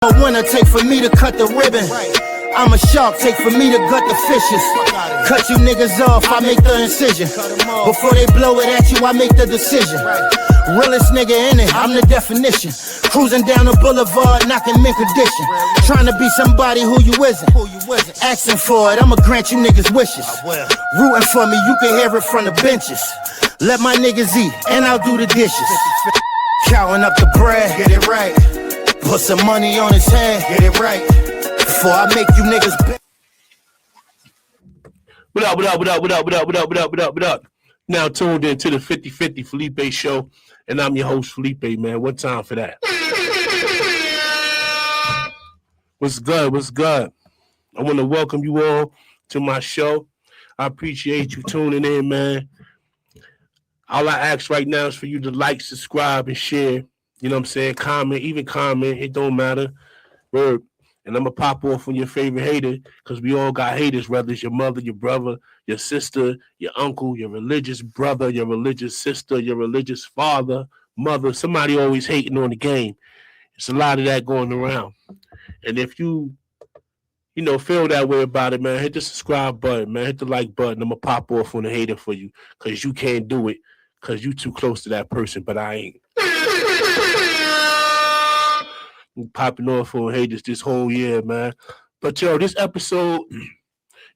A winner take for me to cut the ribbon. I'm a shark, take for me to gut the fishes. Cut you niggas off, I make the incision. Before they blow it at you, I make the decision. Realest nigga in it, I'm the definition. Cruising down the boulevard, knocking mint condition. Trying to be somebody who you isn't. Asking for it, I'ma grant you niggas wishes. Rooting for me, you can hear it from the benches. Let my niggas eat, and I'll do the dishes. Counting up the bread, get it right. Put some money on his head, get it right. Before I make you niggas bet. What up? Now tuned in to the 50-50 Felipe Show, and I'm your host, Felipe, man. What time for that? What's good? I want to welcome you all to my show. I appreciate you tuning in, man. All I ask right now is for you to like, subscribe, and share. You know what I'm saying? Comment. It don't matter. Word. And I'm going to pop off on your favorite hater because we all got haters, whether it's your mother, your brother, your sister, your uncle, your religious brother, your religious sister, your religious father, mother. Somebody always hating on the game. It's a lot of that going around. And if you feel that way about it, man, hit the subscribe button, man. Hit the like button. I'm going to pop off on the hater for you because you can't do it because you too close to that person, but I ain't. I'm popping off on haters this whole year, man. But, yo, this episode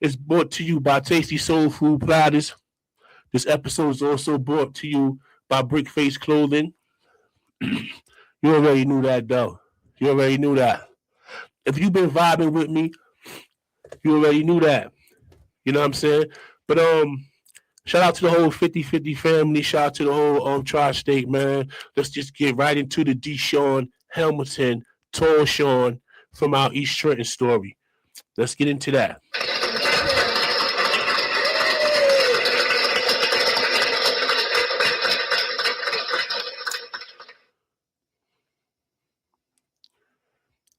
is brought to you by Tasty Soul Food Platters. This episode is also brought to you by Brickface Clothing. You already knew that, though. You already knew that. If you've been vibing with me, you already knew that. You know what I'm saying? But shout out to the whole 50-50 family. Shout out to the whole tri-state, man. Let's just get right into the DESHAWN Hamilton, Tall Sean from our East Trenton story. Let's get into that.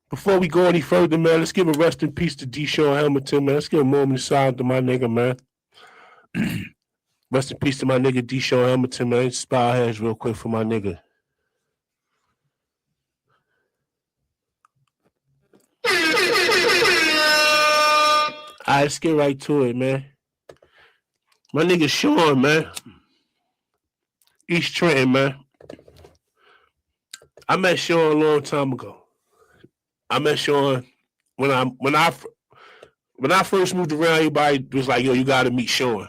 Before we go any further, man, let's give a rest in peace to DESHAWN Hamilton, man. Let's give a moment of silence to my nigga, man. Rest in peace to my nigga DESHAWN Hamilton, man. Just bow our heads real quick for my nigga. All right, let's get right to it, man. My nigga Sean, man. East Trenton, man. I met Sean a long time ago. I met Sean when I first moved around. Everybody was like, "Yo, you gotta meet Sean."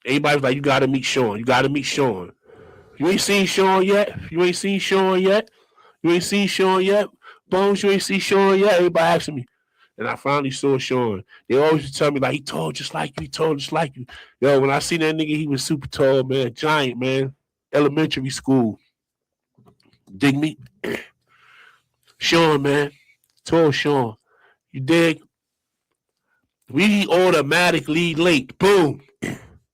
Everybody was like, "You gotta meet Sean. You gotta meet Sean." You ain't seen Sean yet. Bones, you ain't seen Sean yet. Everybody asking me. And I finally saw Sean. They always tell me, like, he tall just like you. Yo, when I seen that nigga, he was super tall, man. Giant, man. Elementary school. Dig me? Sean, man. Tall Sean. You dig? We automatically late. Boom.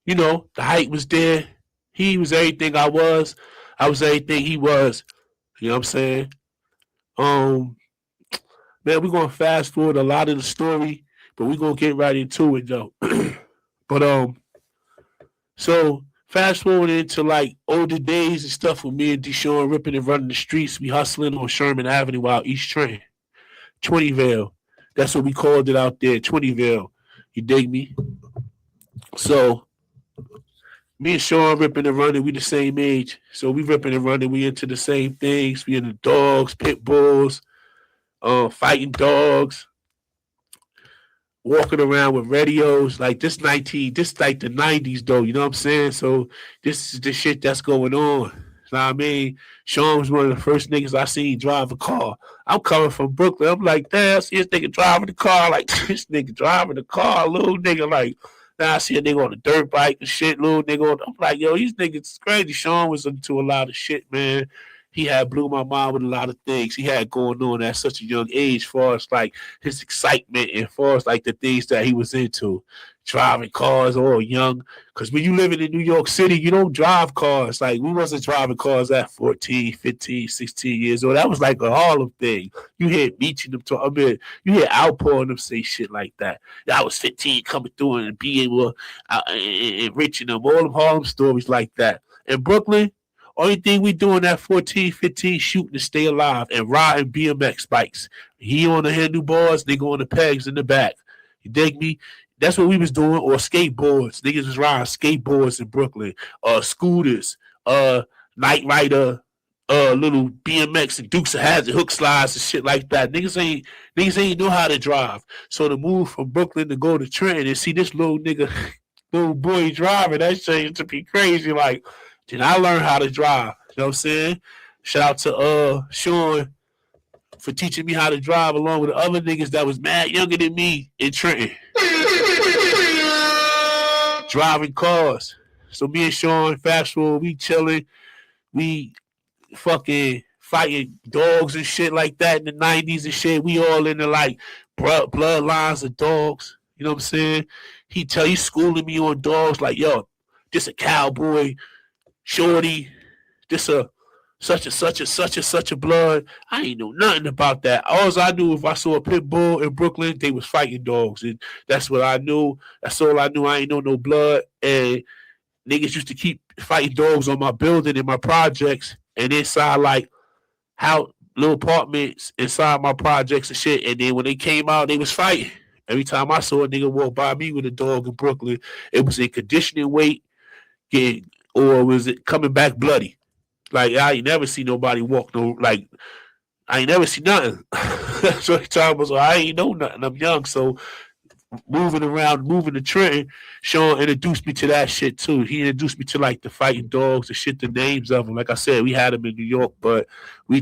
You know, the height was there. He was everything I was. I was everything he was. You know what I'm saying? Man, we're going to fast forward a lot of the story, but we're going to get right into it, though. But, so fast forward into, like, older days and stuff with me and DESHAWN ripping and running the streets. We hustling on Sherman Avenue out East Trenton. 20ville. That's what we called it out there, 20ville. You dig me? So me and Sean ripping and running, we the same age. So we ripping and running, we into the same things. We into dogs, pit bulls, fighting dogs, walking around with radios. Like this like the 90s though, you know what I'm saying? So this is the shit that's going on. You know what I mean? Sean was one of the first niggas I seen drive a car. I'm coming from Brooklyn. I'm like, damn, I see this nigga driving the car. Like, this nigga driving the car, little nigga, like, now I see a nigga on a dirt bike and shit, little nigga. I'm like, yo, these niggas crazy. Sean was into a lot of shit, man. He had blew my mind with a lot of things he had going on at such a young age, as far as like his excitement and as far as like the things that he was into. Driving cars all young. Because when you living in New York City, you don't drive cars. Like, we wasn't driving cars at 14, 15, 16 years old. That was like a Harlem thing. You hear Meech and them talk. I mean, you hear Outpour and them say shit like that. I was 15 coming through and being and Rich and them. All them Harlem stories like that. In Brooklyn, Only thing we doing at 14, 15, shooting to stay alive and riding BMX bikes. He on the handlebars, they go on the pegs in the back. You dig me? That's what we was doing. Or skateboards. Niggas was riding skateboards in Brooklyn. Scooters, Night Rider, little BMX and Dukes of Hazzard, hook slides and shit like that. Niggas ain't know how to drive. So to move from Brooklyn to go to Trenton and see this little nigga, little boy driving, that shit used to be crazy. Like, then I learned how to drive. You know what I'm saying? Shout out to Sean for teaching me how to drive along with the other niggas that was mad younger than me in Trenton. Driving cars. So me and Sean, fast forward, we chilling. We fucking fighting dogs and shit like that in the 90s and shit. We all in the like bloodlines of dogs. You know what I'm saying? He schooling me on dogs like, yo, this a cowboy, shorty, this a such a blood. I ain't know nothing about that. All I knew, if I saw a pit bull in Brooklyn, they was fighting dogs. And that's what I knew. That's all I knew. I ain't know no blood. And niggas used to keep fighting dogs on my building and my projects. And inside, like, how little apartments inside my projects and shit. And then when they came out, they was fighting. Every time I saw a nigga walk by me with a dog in Brooklyn, it was in conditioning weight, or was it coming back bloody? Like, I ain't never see nobody walk I ain't never see nothing. So time was, I ain't know nothing. I'm young, so moving to Trenton, Sean introduced me to that shit too. He introduced me to like the fighting dogs and shit, the names of them. Like I said, we had them in New York, but I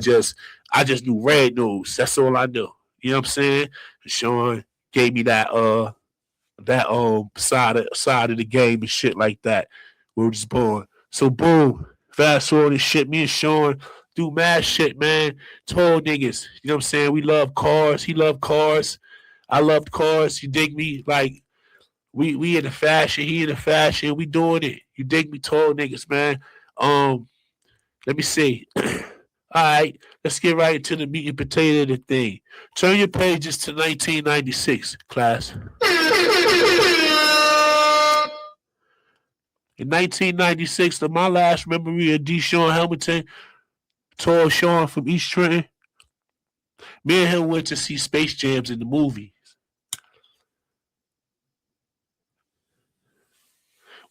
just knew Red Nose. That's all I knew. You know what I'm saying? Sean gave me that side of the game and shit like that. We were just born. So boom. Fast forward and shit. Me and Sean do mad shit, man. Tall niggas. You know what I'm saying? We love cars. He loved cars. I loved cars. You dig me? Like, we in the fashion. He in the fashion. We doing it. You dig me? Tall niggas, man. Let me see. All right. Let's get right into the meat and potato of the thing. Turn your pages to 1996, class. In 1996, my last memory of DESHAWN Hamilton, tall Sean from East Trenton, me and him went to see Space Jams in the movies.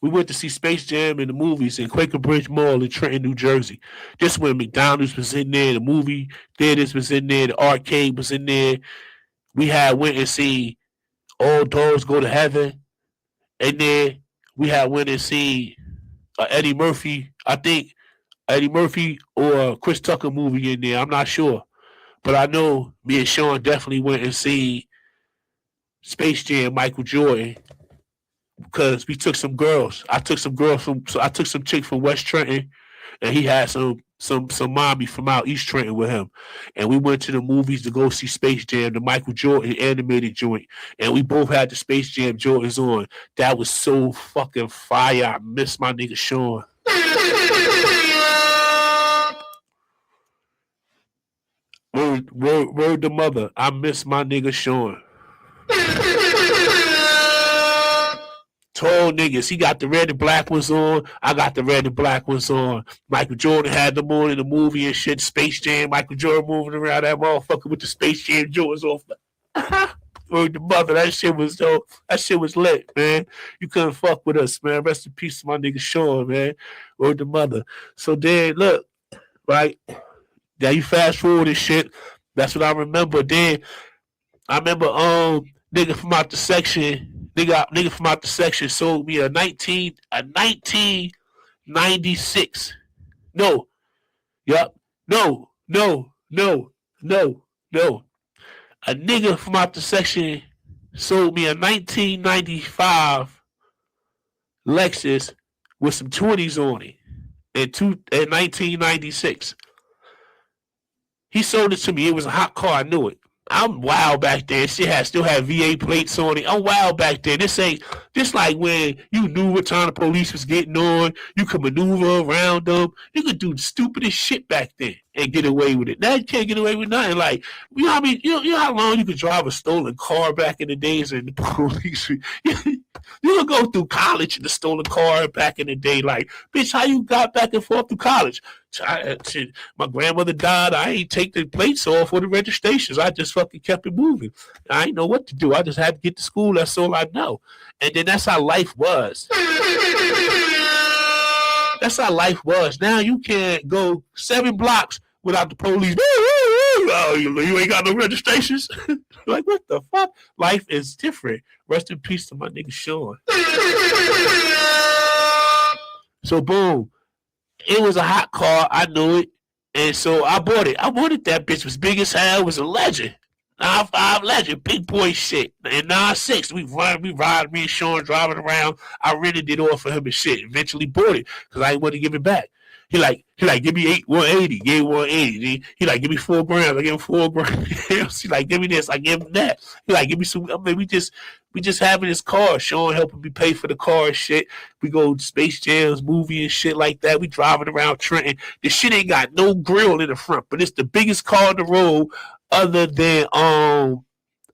We went to see Space Jam in the movies in Quaker Bridge Mall in Trenton, New Jersey. This when McDonald's was in there, the movie theaters was in there, the arcade was in there. We went and see All Dogs Go to Heaven, and then we went and see Eddie Murphy, I think Eddie Murphy or Chris Tucker movie in there. I'm not sure. But I know me and Sean definitely went and see Space Jam, Michael Jordan, because we took some girls. I took some chick from West Trenton, and he had some mommy from out East Trenton with him. And we went to the movies to go see Space Jam, the Michael Jordan animated joint. And we both had the Space Jam Jordans on. That was so fucking fire. I miss my nigga Sean. Word to mother. I miss my nigga Sean. Tall niggas. He got the red and black ones on. I got the red and black ones on. Michael Jordan had them on in the movie and shit. Space Jam. Michael Jordan moving around that motherfucker with the Space Jam Jordans off. Word to mother. That shit was lit, man. You couldn't fuck with us, man. Rest in peace to my nigga Sean, man. Word to mother. So then, look, right? Now you fast forward and shit. That's what I remember. Then I remember nigga from out the section sold me a 1996. No. Yup. No. A nigga from out the section sold me a 1995 Lexus with some 20s on it in 1996. He sold it to me. It was a hot car. I knew it. I'm wild back then. Shit still had VA plates on it. I'm wild back then. This ain't Just like when you knew what time the police was getting on, you could maneuver around them. You could do the stupidest shit back then and get away with it. Now you can't get away with nothing. Like, you know what I mean? You know how long you could drive a stolen car back in the days and the police. You could go through college in a stolen car back in the day. Like, bitch, how you got back and forth through college? My grandmother died. I ain't take the plates off or the registrations. I just fucking kept it moving. I ain't know what to do. I just had to get to school. That's all I know. And then that's how life was. That's how life was. Now you can't go 7 blocks without the police. Oh, you ain't got no registrations? Like, what the fuck? Life is different. Rest in peace to my nigga Sean. So, boom. It was a hot car. I knew it. And so I bought it. I wanted that bitch. Was big as hell. It was a legend. 9.5 legend. Big boy shit. And 9.6. We ride, me and Sean driving around. I rented it off for him and shit. Eventually bought it because I didn't want to give it back. He like, give me 180. Gave 180. He like, give me 4 grams. I give him 4 grams. He like, give me this. I give him that. He like, give me some. I mean, we just having this car. Sean helping me pay for the car and shit. We go to Space Jams, movie and shit like that. We driving around Trenton. The shit ain't got no grill in the front, but it's the biggest car on the road other than,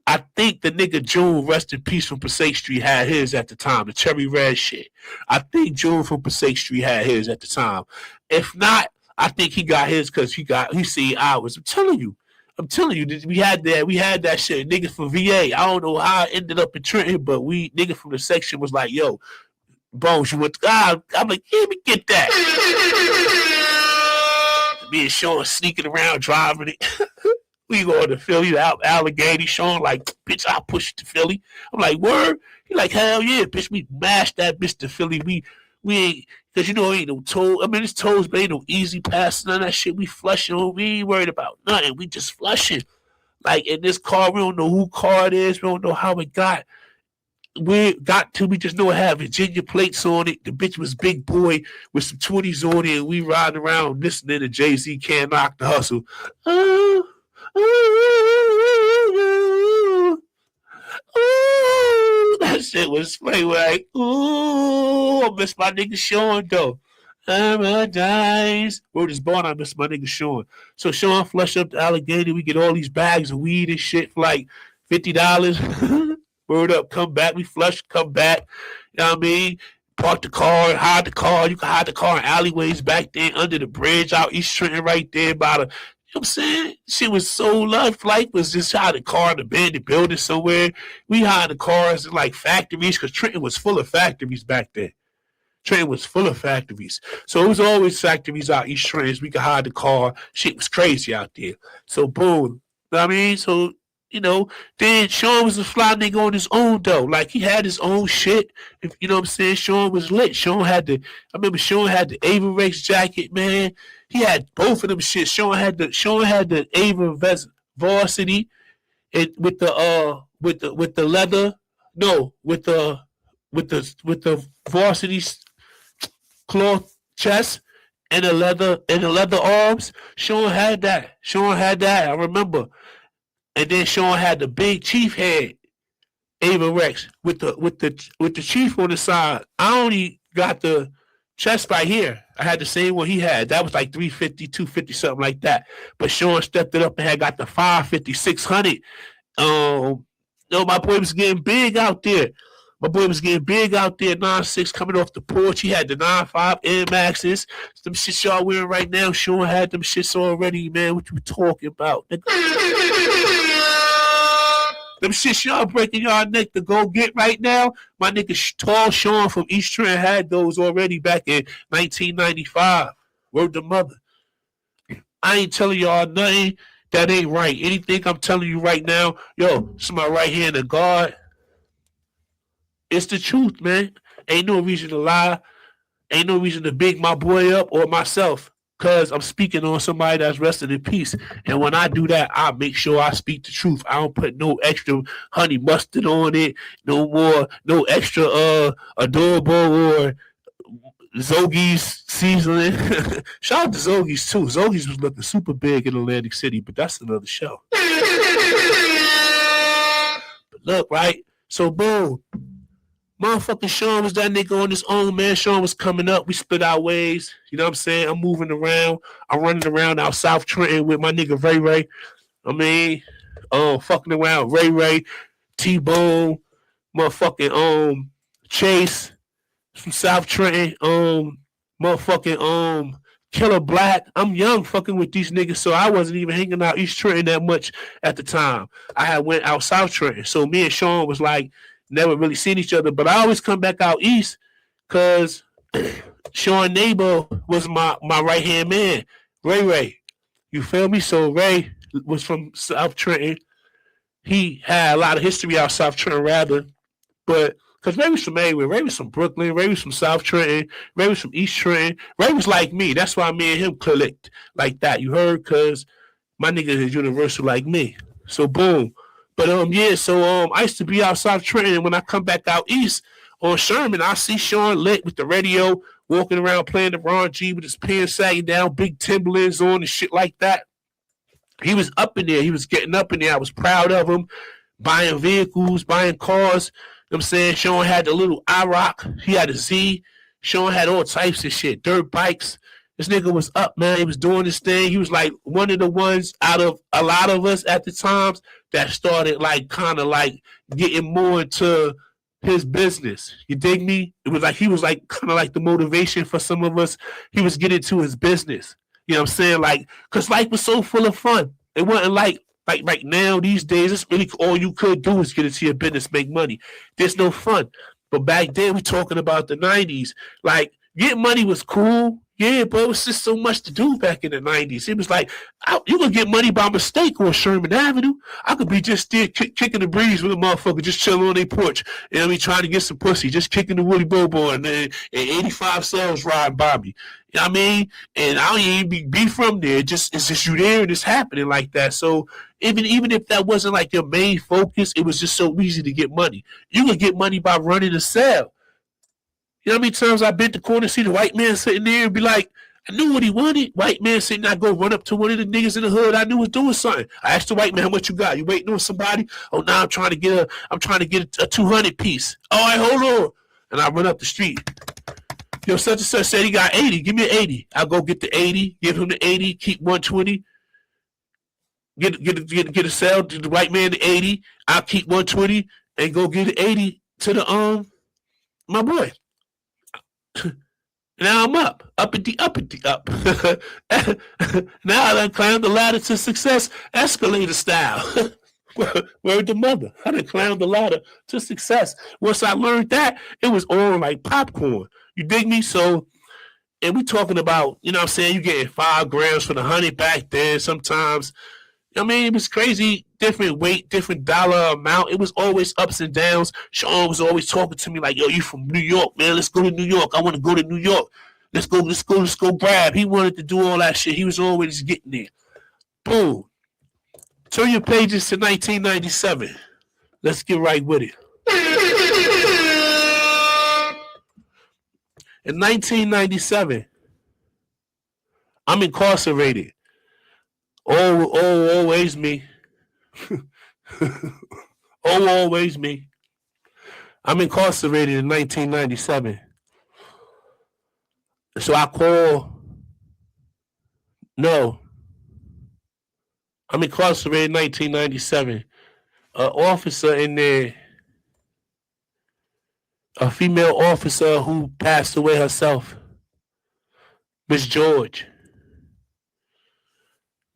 I think the nigga June, rest in peace, from Passaic Street had his at the time, the cherry red shit. I think June from Passaic Street had his at the time. If not, I think he got his because he seen ours. I'm telling you, we had that shit. Niggas from VA. I don't know how it ended up in Trenton, but nigga from the section was like, yo, Bones, you went to God. I'm like, yeah, let me get that. Me and Sean sneaking around driving it. We go to Philly, Allegheny. Sean like, bitch, I'll push it to Philly. I'm like, word? He like, hell yeah, bitch. We mashed that bitch to Philly. We ain't, because you know, ain't no toll. I mean, it's tolls, but ain't no easy pass. None of that shit. We flushing. We ain't worried about nothing. We just flushing. Like, in this car, we don't know who car it is. We don't know how it got. We just know it had Virginia plates on it. The bitch was big boy with some 20s on it. And we riding around listening to Jay-Z, Can't Knock the Hustle. That shit was funny. Like, ooh, I miss my nigga Sean though. I'm a dice. Word is born. I miss my nigga Sean. So Sean flush up the Allegheny. We get all these bags of weed and shit for like $50. Word up, come back. We flush, come back. You know what I mean? Park the car, hide the car. You can hide the car in alleyways back there under the bridge out East Trenton right there by the. You know what I'm saying? She was so life was just hide the car in the abandoned building somewhere. We hide the cars in like factories because Trenton was full of factories back then. Trenton was full of factories. So it was always factories out East Trenton. We could hide the car. Shit was crazy out there. So boom. You know what I mean? So, you know, then Sean was a fly nigga on his own though. Like he had his own shit. You know what I'm saying? Sean was lit. I remember Sean had the Averex jacket, man. He had both of them shit. Sean had the Ava Varsity and with the leather. No, with the varsity cloth chest and the leather arms. Sean had that. I remember. And then Sean had the big chief head, Averex, with the chief on the side. I only got the chest right here. I had the same one he had. That was like 350, 250, something like that. But Sean stepped it up and had got the 550, 600. My boy was getting big out there. 9.6 coming off the porch. He had the 9.5 Air Maxes. Them shits y'all wearing right now. Sean had them shits already, man. What you talking about, nigga? Them shits y'all breaking y'all neck to go get right now. My nigga Tall Sean from East Trenton had those already back in 1995. Word to mother. I ain't telling y'all nothing that ain't right. Anything I'm telling you right now, yo, somebody right here in the guard. It's the truth, man. Ain't no reason to lie. Ain't no reason to big my boy up or myself. Because I'm speaking on somebody that's resting in peace. And when I do that, I make sure I speak the truth. I don't put no extra honey mustard on it. No extra adorable or Zogi's seasoning. Shout out to Zogi's too. Zogi's was looking super big in Atlantic City, but that's another show. But look, right? So boom. Motherfucking Sean was that nigga on his own, man. Sean was coming up. We split our ways. You know what I'm saying? I'm moving around. I'm running around out South Trenton with my nigga Ray Ray. I mean, fucking around Ray Ray, T-Bone, motherfucking Chase from South Trenton, motherfucking Killer Black. I'm young fucking with these niggas, so I wasn't even hanging out East Trenton that much at the time. I had went out South Trenton. So me and Sean was like never really seen each other, but I always come back out east because Sean neighbor was my right hand man, Ray Ray. You feel me? So Ray was from South Trenton. He had a lot of history out South Trenton, rather, but because Ray was from everywhere. Ray was from Brooklyn. Ray was from South Trenton. Ray was from East Trenton. Ray was like me. That's why me and him clicked like that. You heard? Because my nigga is universal like me. So boom. But yeah, so I used to be out South Trenton, and when I come back out east on Sherman, I see Sean lit with the radio, walking around playing the Ron G with his pants sagging down, big Timberlands on and shit like that. He was up in there. He was getting up in there. I was proud of him, buying vehicles, buying cars. You know what I'm saying? Sean had the little IROC. He had a Z. Sean had all types of shit, dirt bikes. This nigga was up, man. He was doing this thing. He was like one of the ones out of a lot of us at the times that started like kind of like getting more into his business. You dig me? It was like he was like kind of like the motivation for some of us. He was getting to his business. You know what I'm saying? Like, because life was so full of fun. It wasn't like right now, these days, it's really all you could do is get into your business, make money. There's no fun. But back then, we talking about the 90s. Like, getting money was cool. Yeah, but it was just so much to do back in the 90s. It was like, you could get money by mistake on Sherman Avenue. I could be just there kicking the breeze with a motherfucker, just chilling on their porch. You know what I mean? Trying to get some pussy, just kicking the Woody Bobo and 85 cells riding by me. You know what I mean? And I don't even be from there. It's just you there and it's happening like that. So even if that wasn't like your main focus, it was just so easy to get money. You could get money by running a cell. You know how many times I bent the corner, see the white man sitting there and be like, I knew what he wanted. White man sitting, I go run up to one of the niggas in the hood I knew was doing something. I asked the white man, what you got? You waiting on somebody? Oh, now I'm trying to get a 200 piece. All right, hold on. And I run up the street. Yo, such and such said he got 80. Give me an 80. I'll go get the 80, give him the 80, keep 120. Get a sale to the white man the 80. I'll keep 120 and go get the 80 to the my boy. Now I'm up up. Now I done climbed the ladder to success, escalator style. Word to mother. I done climbed the ladder to success. Once I learned that, it was on like popcorn. You dig me? So, and we talking about, you know what I'm saying, you getting 5 grams for the 100 back then sometimes. I mean, it was crazy, different weight, different dollar amount. It was always ups and downs. Sean was always talking to me like, yo, you from New York, man. Let's go to New York. I want to go to New York. Let's go grab. He wanted to do all that shit. He was always getting there. Boom. Turn your pages to 1997. Let's get right with it. In 1997, I'm incarcerated. Always me. Always me. I'm incarcerated in 1997. So I call. No. I'm incarcerated in 1997. An officer in there, a female officer who passed away herself, Miss George.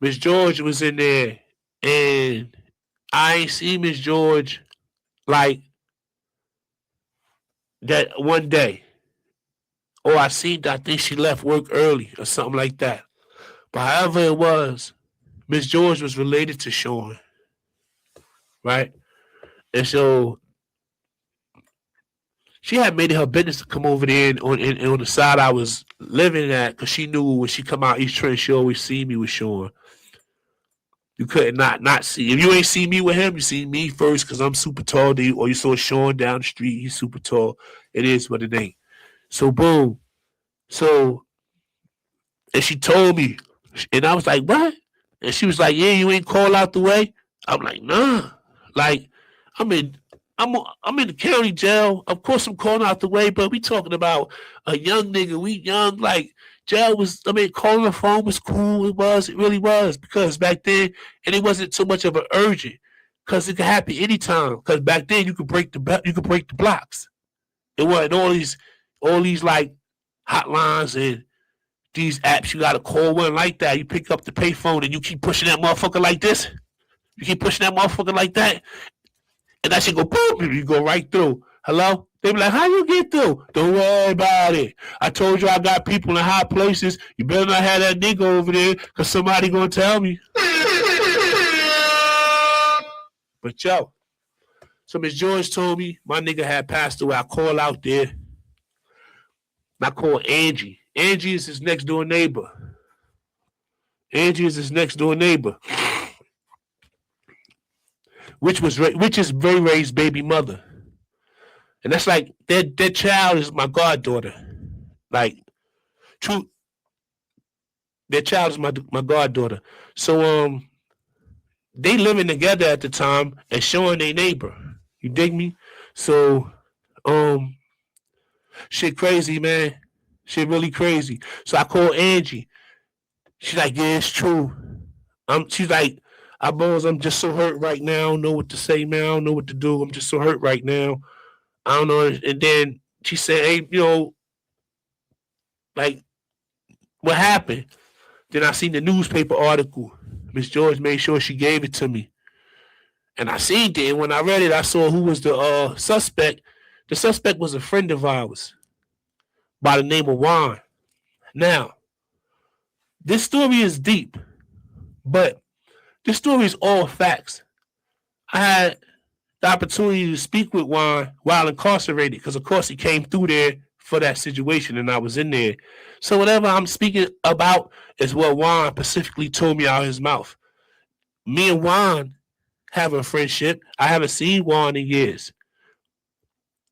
Miss George was in there, and I ain't seen Miss George like that one day. Or I think she left work early or something like that. But however it was, Miss George was related to Sean, right? And so she had made it her business to come over there and on the side I was living at, because she knew when she come out East Trenton, she always see me with Sean. You couldn't not see. If you ain't see me with him, you see me first because I'm super tall. Or you saw Sean down the street, he's super tall. It is what it ain't. So boom. So, and she told me, and I was like, what? And she was like, yeah, you ain't call out the way? I'm like, nah. Like, I'm I'm in the county jail. Of course, I'm calling out the way, but we talking about a young nigga. We young, like jail was. I mean, calling the phone was cool. It really was, because back then, and it wasn't so much of an urgent, because it could happen anytime. Because back then, you could break the blocks. It wasn't all these like hotlines and these apps. You got to call one like that. You pick up the payphone and you keep pushing that motherfucker like this. You keep pushing that motherfucker like that. And that shit go boom, and you go right through. Hello? They be like, how you get through? Don't worry about it. I told you I got people in high places. You better not have that nigga over there, because somebody gonna tell me. But yo, so Miss George told me my nigga had passed away. I call out there. And I call Angie. Angie is his next door neighbor. Which is Ray Ray's baby mother. And that's like, that child is my goddaughter. Like, true. Their child is my goddaughter. So, they living together at the time and showing their neighbor. You dig me? So, shit crazy, man. Shit really crazy. So I call Angie. She's like, yeah, it's true. She's like, I'm just so hurt right now. I don't know what to say, man. I don't know what to do. I'm just so hurt right now. I don't know. And then she said, hey, like, what happened? Then I seen the newspaper article. Miss George made sure she gave it to me. And I seen it. And when I read it, I saw who was the suspect. The suspect was a friend of ours by the name of Juan. Now, this story is deep, but this story is all facts. I had the opportunity to speak with Juan while incarcerated, because, of course, he came through there for that situation, and I was in there. So whatever I'm speaking about is what Juan specifically told me out of his mouth. Me and Juan have a friendship. I haven't seen Juan in years.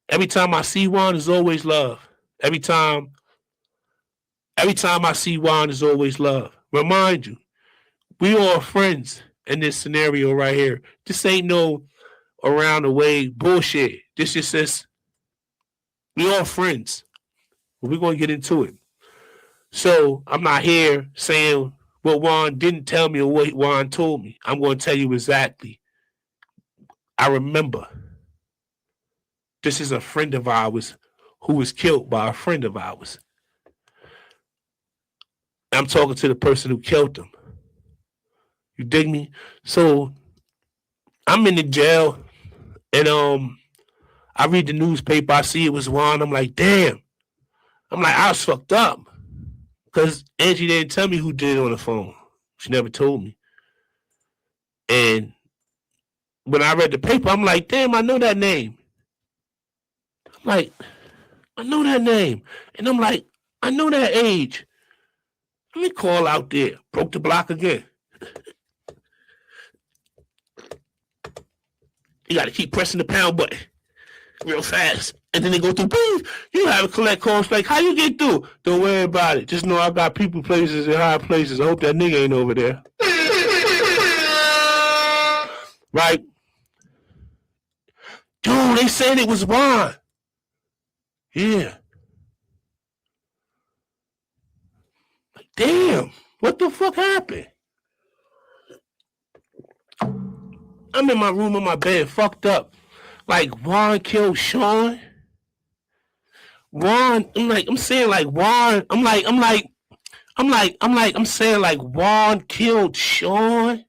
Every time I see Juan, there's always love. Every time I see Juan, there's always love. Remind you, we all friends in this scenario right here. This ain't no around the way bullshit. This just says we all friends. But we're going to get into it. So I'm not here saying what Juan didn't tell me or what Juan told me. I'm going to tell you exactly. I remember. This is a friend of ours who was killed by a friend of ours. I'm talking to the person who killed him. You dig me? So I'm in the jail, and I read the newspaper. I see it was Juan. I'm like, damn. I'm like, I was fucked up, because Angie didn't tell me who did it on the phone. She never told me. And when I read the paper, I'm like, damn, I know that name. I'm like, I know that name. And I'm like, I know that age. Let me call out there. Broke the block again. You got to keep pressing the pound button real fast. And then they go through, please, you have to collect calls. Like, how you get through? Don't worry about it. Just know I got people, places, and high places. I hope that nigga ain't over there. Right? Dude, they said it was Juan. Yeah. Like, damn, what the fuck happened? I'm in my room in my bed, fucked up. Like, Juan killed Sean. Juan, I'm saying like Juan. I'm saying like Juan killed Sean.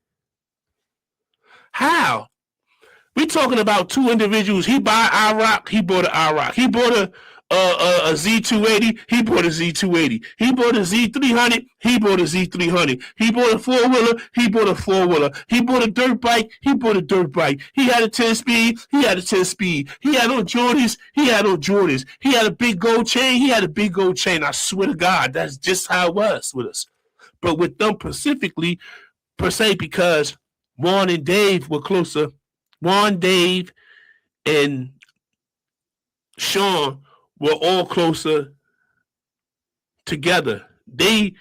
How? We talking about two individuals. He buy IROC. He bought an IROC. He bought a Z280. He bought a Z280. He bought a Z300. He bought a Z300. He bought a 4-wheeler. He bought a 4-wheeler. He bought a dirt bike. He bought a dirt bike. He had a 10-speed. He had a 10-speed. He had on Jordans. He had on Jordans. He had a big gold chain. He had a big gold chain. I swear to God, that's just how it was with us. But with them specifically, per se, because Juan and Dave were closer. Juan, Dave, and Sean were all closer together. They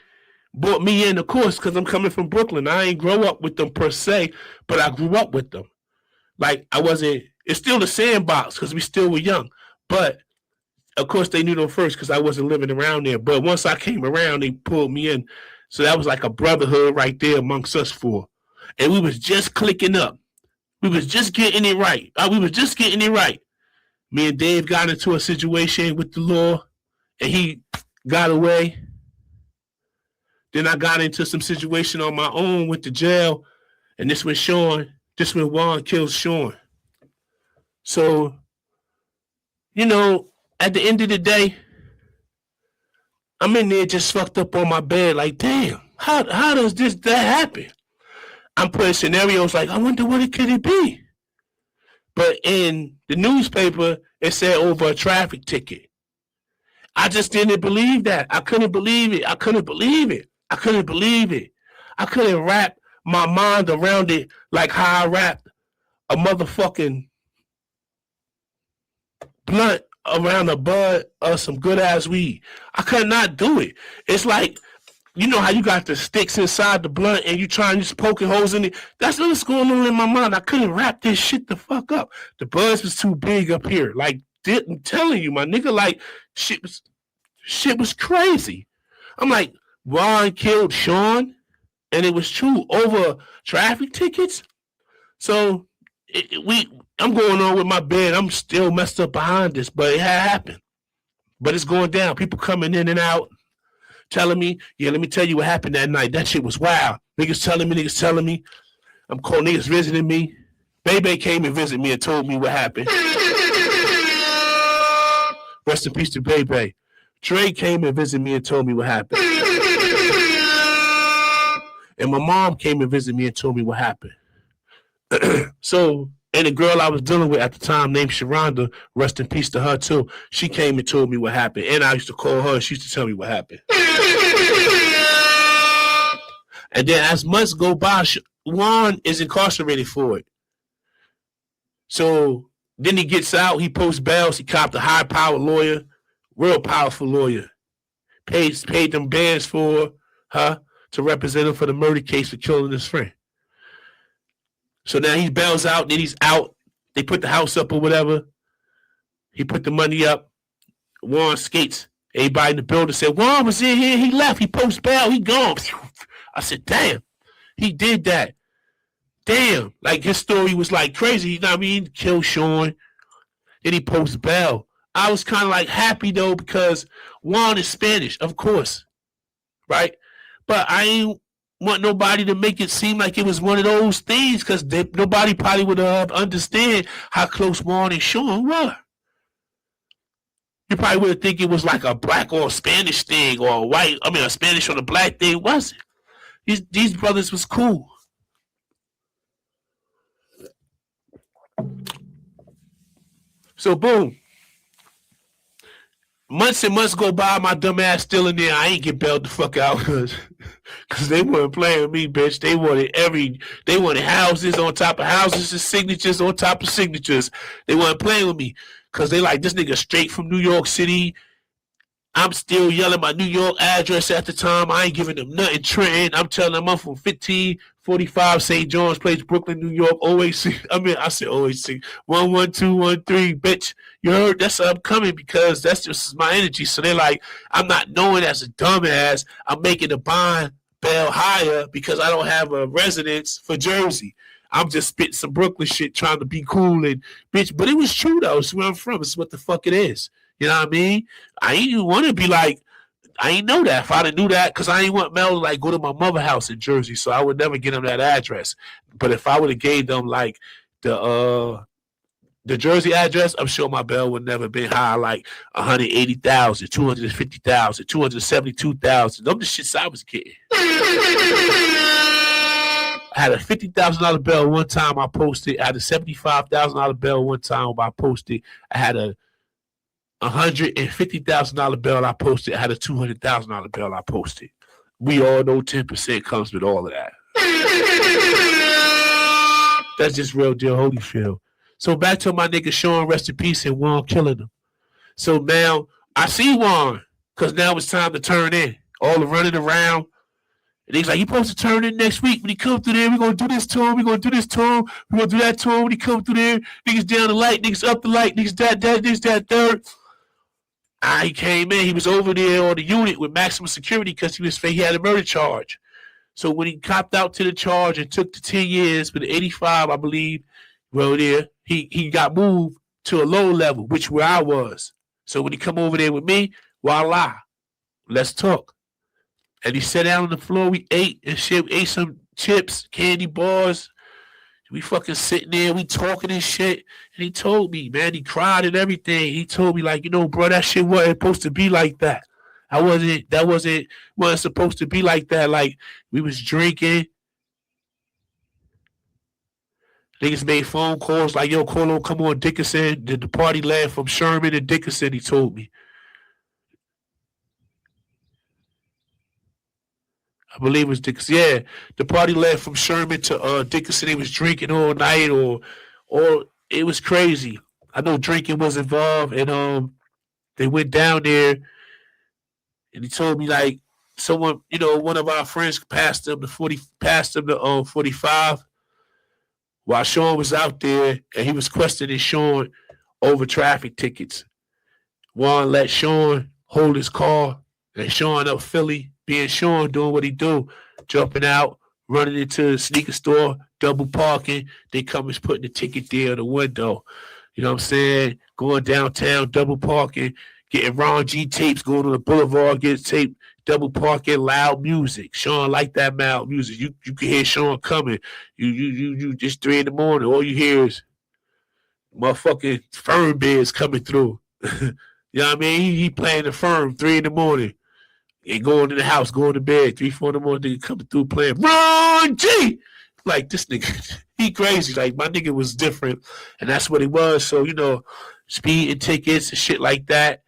brought me in, of course, because I'm coming from Brooklyn. I ain't grow up with them per se, but I grew up with them. Like, it It's still the sandbox because we still were young. But of course, they knew them first because I wasn't living around there. But once I came around, they pulled me in. So that was like a brotherhood right there amongst us four. And we was just clicking up. We was just getting it right. Me and Dave got into a situation with the law, and he got away. Then I got into some situation on my own with the jail, and this when Juan kills Sean. So, at the end of the day, I'm in there just fucked up on my bed, like, damn, how does that happen? I'm putting scenarios like, I wonder what it could be. But in the newspaper, it said over a traffic ticket. I just didn't believe that. I couldn't believe it. I couldn't wrap my mind around it like how I wrapped a motherfucking blunt around a bud of some good ass weed. I could not do it. It's like, you know how you got the sticks inside the blunt and you trying just poking holes in it? That's what's going on in my mind. I couldn't wrap this shit the fuck up. The buds was too big up here. Like, I'm telling you, my nigga, like, shit was crazy. I'm like, Ron killed Sean, and it was true over traffic tickets. So I'm going on with my bed. I'm still messed up behind this, but it had happened. But it's going down. People coming in and out, telling me, yeah, let me tell you what happened that night. That shit was wild. Niggas telling me. I'm calling niggas visiting me. Bebe came and visited me and told me what happened. Rest in peace to Bebe. Dre came and visited me and told me what happened. And my mom came and visited me and told me what happened. So, and the girl I was dealing with at the time named Sharonda, rest in peace to her too, she came and told me what happened. And I used to call her, she used to tell me what happened. And then as months go by, Juan is incarcerated for it. So then he gets out, he posts bails, he copped a high-powered lawyer, real powerful lawyer. Paid them bands for her to represent him for the murder case for killing his friend. So now he bails out, then he's out. They put the house up or whatever. He put the money up. Juan skates. Everybody in the building said, Juan was in here, he left, he post bail, he gone. I said, damn, he did that. Damn, like his story was like crazy. You know what I mean? Kill Sean. Then he post bail. I was kind of like happy though because Juan is Spanish, of course, right? But I ain't want nobody to make it seem like it was one of those things because nobody probably would have understand how close Juan and Sean were. You probably would think it was like a black or a Spanish thing or a Spanish or a black thing. It wasn't. These brothers was cool. So boom. Months and months go by, my dumb ass still in there. I ain't get bailed the fuck out because they weren't playing with me, bitch. They wanted houses on top of houses and signatures on top of signatures. They weren't playing with me because they like this nigga straight from New York City. I'm still yelling my New York address at the time. I ain't giving them nothing. Trenton. I'm telling them I'm from 1545 St. John's Place, Brooklyn, New York. OAC. I said OAC. 11213, bitch. You heard? That's how I'm coming because that's just my energy. So they're like, I'm not knowing as a dumbass. I'm making the bond bail higher because I don't have a residence for Jersey. I'm just spitting some Brooklyn shit trying to be cool and bitch. But it was true though. It's where I'm from. It's what the fuck it is. You know what I mean? I ain't even want to be like, I ain't know that. If I'd have knew that, because I ain't want Mel to like go to my mother's house in Jersey, so I would never get him that address. But if I would have gave them like the Jersey address, I'm sure my bail would never been high like 180,000, 250,000, 272,000. Them the shits I was getting. I had a $50,000 bail one time I posted. I had a $75,000 bail one time I posted. I had a $150,000 bill I posted. I had a $200,000 bill I posted. We all know 10% comes with all of that. That's just real deal Holyfield. So back to my nigga Sean, rest in peace, and Juan killing him. So now I see Juan because now it's time to turn in. All the running around And he's like, he supposed to turn in next week. When he come through there, we're going to do this to him. We're going to do this to him. We're going to do that to him. When he come through there, niggas down the light, niggas up the light, niggas that, third. He came in. He was over there on the unit with maximum security because he had a murder charge. So when he copped out to the charge and took the 10 years for the 85, I believe, well, there, he got moved to a low level, which where I was. So when he come over there with me, voila, let's talk. And he sat down on the floor. We ate and shit. We ate some chips, candy bars. We fucking sitting there. We talking and shit. And he told me, man, he cried and everything. He told me, like, bro, that shit wasn't supposed to be like that. That wasn't supposed to be like that. Like, we was drinking. Niggas made phone calls like, yo, Colo, come on, Dickinson. The party left from Sherman and Dickinson, he told me. I believe it was Dickinson. Yeah, the party left from Sherman to Dickinson. They was drinking all night, or it was crazy. I know drinking was involved, and they went down there, and he told me like someone, one of our friends passed him the 45 while Sean was out there, and he was questioning Sean over traffic tickets. Juan let Sean hold his car, and Sean up Philly. Being Sean, doing what he do, jumping out, running into the sneaker store, double parking. They come and putting the ticket there in the window. You know what I'm saying? Going downtown, double parking, getting Ron G tapes, going on the boulevard, getting tape, double parking, loud music. Sean like that loud music. You can hear Sean coming. You just 3 a.m. All you hear is motherfucking firm beds coming through. You know what I mean? He playing the firm 3 a.m. And going to the house, going to bed, 3, 4 in the morning, nigga coming through playing Ron G. Like, this nigga, he crazy. Like, my nigga was different, and that's what he was. So, speeding tickets and shit like that.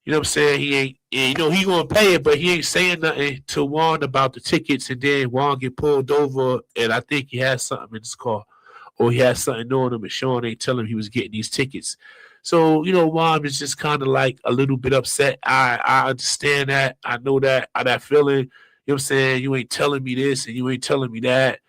You know what I'm saying? He ain't, he gonna pay it, but he ain't saying nothing to Juan about the tickets, and then Juan get pulled over, and I think he has something in his car, or he has something on him, and Sean ain't telling him he was getting these tickets. So, Juan is just kind of like a little bit upset. I understand that. I know that feeling. You know what I'm saying? You ain't telling me this and you ain't telling me that.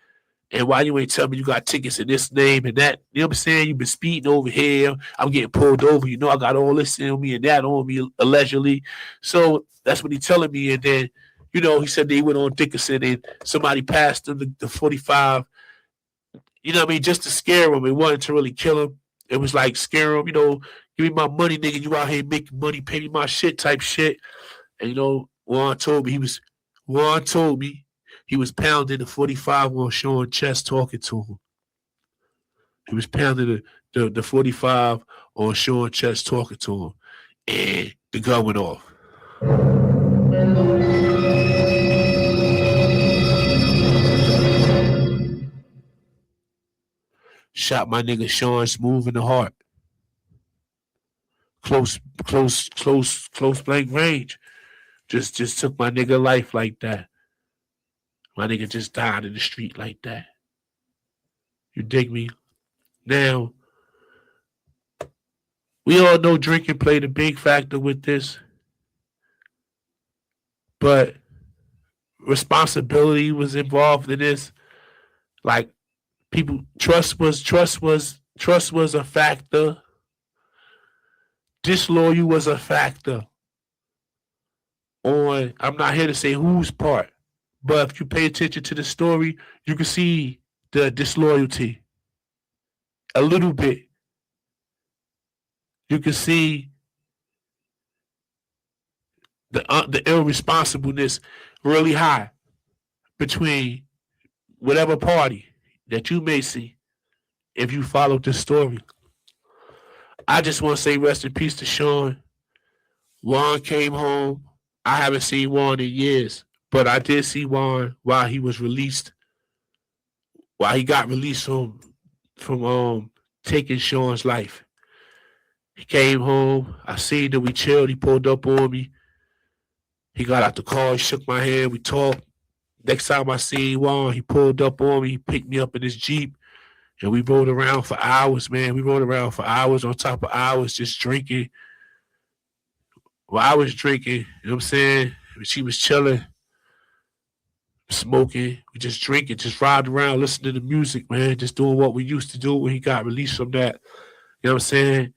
And why you ain't telling me you got tickets in this name and that? You know what I'm saying? You've been speeding over here. I'm getting pulled over. I got all this on me and that on me, allegedly. So that's what he's telling me. And then, he said they went on Dickinson and somebody passed him the 45. You know what I mean? Just to scare him. It wasn't to really kill him. It was like scare him, give me my money, nigga. You out here making money, pay me my shit type shit. And Juan told me he was pounding the 45 on Sean's chest talking to him. He was pounding the 45 on Sean's chest talking to him. And the gun went off. Shot my nigga Sean Smooth in the heart. Close blank range. Just took my nigga life like that. My nigga just died in the street like that. You dig me? Now, we all know drinking played a big factor with this. But responsibility was involved in this. Like, people, trust was a factor. Disloyal was a factor on, I'm not here to say whose part, but if you pay attention to the story, you can see the disloyalty a little bit. You can see the irresponsibleness really high between whatever party that you may see if you follow this story. I just want to say rest in peace to Sean. Juan came home. I haven't seen Juan in years, but I did see Juan while he was released, while he got released from taking Sean's life. He came home. I seen that we chilled. He pulled up on me. He got out the car. He shook my hand. We talked. Next time I seen Juan, he pulled up on me. He picked me up in his Jeep. And we rode around for hours, man. We rode around for hours on top of hours just drinking. While I was drinking, you know what I'm saying? She was chilling. smoking, we just drinking, just riding around, listening to music, man, just doing what we used to do when he got released from that. You know what I'm saying?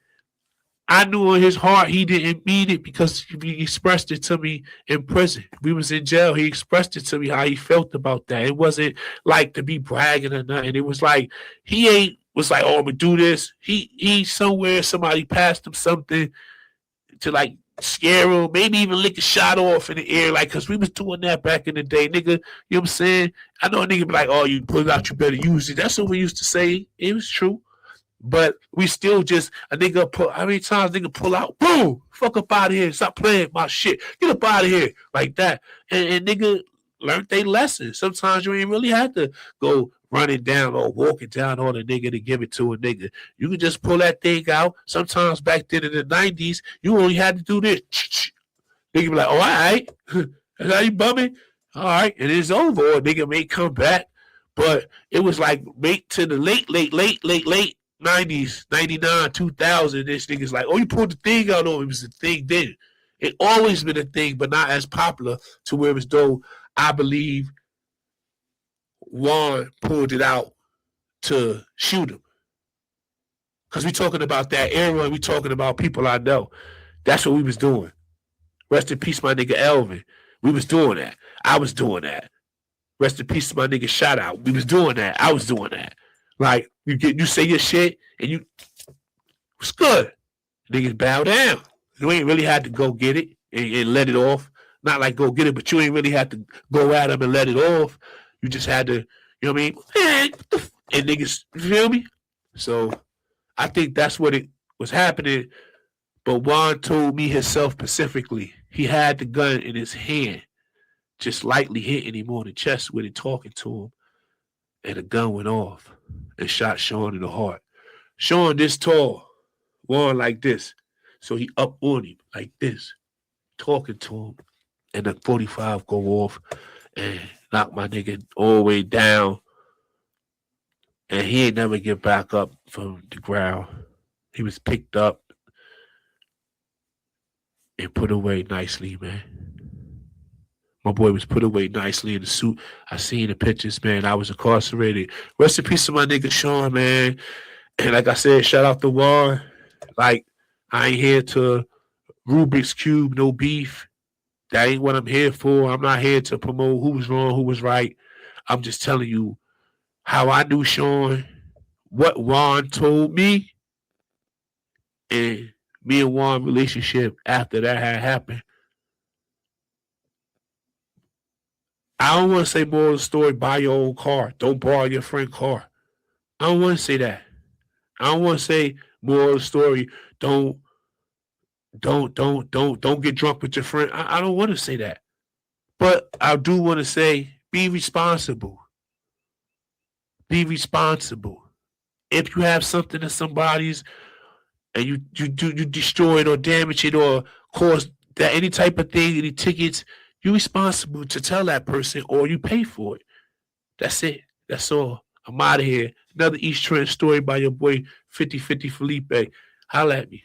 I knew in his heart he didn't mean it because he expressed it to me in prison. We was in jail. He expressed it to me how he felt about that. It wasn't like to be bragging or nothing. It was like he ain't was like, oh, I'm gonna do this. He somewhere somebody passed him something to like scare him, maybe even lick a shot off in the air, like because we was doing that back in the day, nigga. You know what I'm saying? I know a nigga be like, oh, you put it out, you better use it. That's what we used to say. It was true. But we still just a nigga pull. How many times nigga pull out? Boom! Fuck up out of here! Stop playing my shit. Get up out of here like that. And nigga learned they lesson. Sometimes you ain't really have to go running down or walking down on a nigga to give it to a nigga. You can just pull that thing out. Sometimes back then in the 90s, you only had to do this. Nigga be like, oh, all right. That's how you bumming? All right. And it's over. Or nigga may come back. But it was like late to the late 90s, 99, 2000, this nigga's like, oh, you pulled the thing out on him. It was a thing then. It always been a thing, but not as popular to where as though I believe Juan pulled it out to shoot him. Because we talking about that era, we talking about people I know. That's what we was doing. Rest in peace, my nigga Elvin. We was doing that. I was doing that. Rest in peace to my nigga Shout Out. We was doing that. I was doing that. Like, you say your shit, and you, it's good. Niggas bow down. You ain't really had to go get it and let it off. Not like go get it, but you ain't really had to go at them and let it off. You just had to, you know what I mean? And niggas, you feel me? So I think that's what it was happening. But Juan told me himself specifically, he had the gun in his hand, just lightly hitting him on the chest with it, talking to him. And the gun went off and shot Sean in the heart. Sean this tall, Juan like this. So he up on him like this, talking to him. And the 45 go off and knock my nigga all the way down. And he ain't never get back up from the ground. He was picked up and put away nicely, man. My boy was put away nicely in the suit. I seen the pictures, man. I was incarcerated. Rest in peace to my nigga Sean, man. And like I said, shout out to Juan. Like, I ain't here to Rubik's Cube, no beef. That ain't what I'm here for. I'm not here to promote who was wrong, who was right. I'm just telling you how I knew Sean, what Juan told me, and me and Juan relationship after that had happened. I don't want to say more of the story, buy your own car. Don't borrow your friend's car. I don't want to say that. I don't want to say more of the story, don't get drunk with your friend. I don't want to say that. But I do want to say, be responsible. Be responsible. If you have something to somebody's and you destroy it or damage it or cause that any type of thing, any tickets, you're responsible to tell that person or you pay for it. That's it. That's all. I'm out of here. Another East Trent story by your boy 50-50 Felipe. Holla at me.